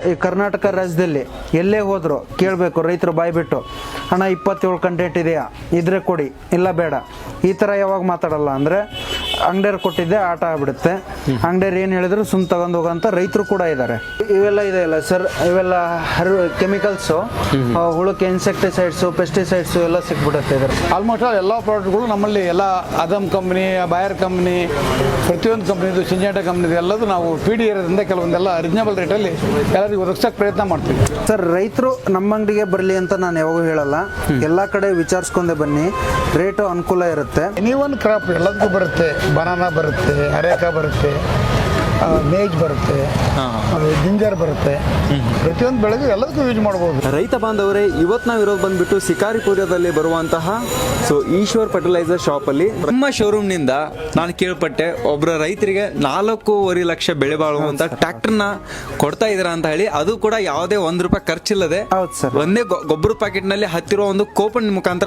ಈ ಕರ್ನಾಟಕ ರಾಜ್ಯದಲ್ಲಿ ಎಲ್ಲೇ ಹೋದ್ರು ಕೇಳಬೇಕು ರೈತರು ಬಾಯ್ ಬಿಟ್ಟು, ಹಣ 27 ಕಂಟೆಂಟ್ ಇದೆಯಾ, ಇದ್ರೆ ಕೊಡಿ, ಇಲ್ಲ ಬೇಡ, ಈ ಥರ ಯಾವಾಗ ಮಾತಾಡಲ್ಲ. ಅಂದರೆ ಅಂಗಡಿಯವ್ರು ಕೊಟ್ಟಿದ್ದೆ ಆಟ ಆಗ್ಬಿಡುತ್ತೆ, ಅಂಗಡಿಯವ್ರು ಏನು ಹೇಳಿದ್ರು ಸುಮ್ ತಗೊಂಡು ಹೋಗೋಂಥ ರೈತರು ಕೂಡ ಇದ್ದಾರೆ. ಇವೆಲ್ಲ ಇದೆಯಲ್ಲ ಸರ್, ಇವೆಲ್ಲ ಕೆಮಿಕಲ್ಸು, ಹುಳಕ್ಕೆ ಇನ್ಸೆಕ್ಟಿಸೈಡ್ಸು, ಪೆಸ್ಟಿಸೈಡ್ಸು ಎಲ್ಲ ಸಿಕ್ಬಿಡುತ್ತೆ ಇದ್ರ. ಆಲ್ಮೋಸ್ಟ್ ಆಲ್ ಎಲ್ಲ ಪ್ರಾಡಕ್ಟ್ಗಳು ನಮ್ಮಲ್ಲಿ ಎಲ್ಲ ಅದಮ್ ಕಂಪ್ನಿ, ಬಾಯರ್ ಕಂಪ್ನಿ, ಪ್ರತಿಯೊಂದು ಕಂಪ್ನಿದು, ಸಿಂಜಾಟ ಕಂಪ್ನಿದು ಎಲ್ಲದು ನಾವು PD ಏರಿಯಾದಿಂದ ಕೆಲವೊಂದೆಲ್ಲ ರೀಸನಬಲ್ ರೇಟಲ್ಲಿ ಎಲ್ಲರಿಗೂ ಒದಗಿಸೋಕೆ ಪ್ರಯತ್ನ ಮಾಡ್ತೀವಿ. ಸರ್, ರೈತರು ನಮ್ಮ ಅಂಗಡಿಗೆ ಬರಲಿ ಅಂತ ನಾನು ಯಾವಾಗೂ ಹೇಳಲ್ಲ, ಎಲ್ಲ ಕಡೆ ವಿಚಾರಿಸ್ಕೊಂಡೆ ಬನ್ನಿ, ರೇಟು ಅನುಕೂಲ ಇರುತ್ತೆ. ಎನಿವನ್ ಕ್ರಾಪ್ ಎಲ್ಲದಕ್ಕೂ ಬರುತ್ತೆ, ಬನಾನಾ ಬರುತ್ತೆ, ಅರೇಕಾ ಬರುತ್ತೆ, ಮೇಜ್ ಬರುತ್ತೆ, ಜಿಂಜರ್ ಬರುತ್ತೆ, ಪ್ರತಿಯೊಂದು ಬೆಳೆಗೂ ಎಲ್ಲದಕ್ಕೂ ಯೂಸ್ ಮಾಡ್ಬೋದು. ರೈತ ಬಾಂಧವರೇ, ಇವತ್ತು ನಾವು ಇರೋದು ಬಂದ್ಬಿಟ್ಟು ಶಿಕಾರಿಪುರದಲ್ಲಿ ಬರುವಂತಹ ಈಶ್ವರ್ ಫರ್ಟಿಲೈಸರ್ ಶಾಪ್ ಅಲ್ಲಿ. ನಮ್ಮ ಶೋರೂಮ್ ನಿಂದ ನಾನು ಕೇಳ್ಪಟ್ಟೆ ಒಬ್ಬರ ರೈತರಿಗೆ 4.5 ಲಕ್ಷ ಬೆಳೆ ಬಾಳುವಂತ ಟ್ರ್ಯಾಕ್ಟರ್ನ ಕೊಡ್ತಾ ಇದಾರ ಅಂತ ಹೇಳಿ, ಅದು ಕೂಡ ಯಾವುದೇ ₹1 ಖರ್ಚಿಲ್ಲದೆ ಹೌದು ಸರ್. ಒಂದೇ ಗೊಬ್ಬರ ಪ್ಯಾಕೆಟ್ ನಲ್ಲಿ ಹತ್ತಿರೋ ಒಂದು ಕೂಪನ್ ಮುಖಾಂತರ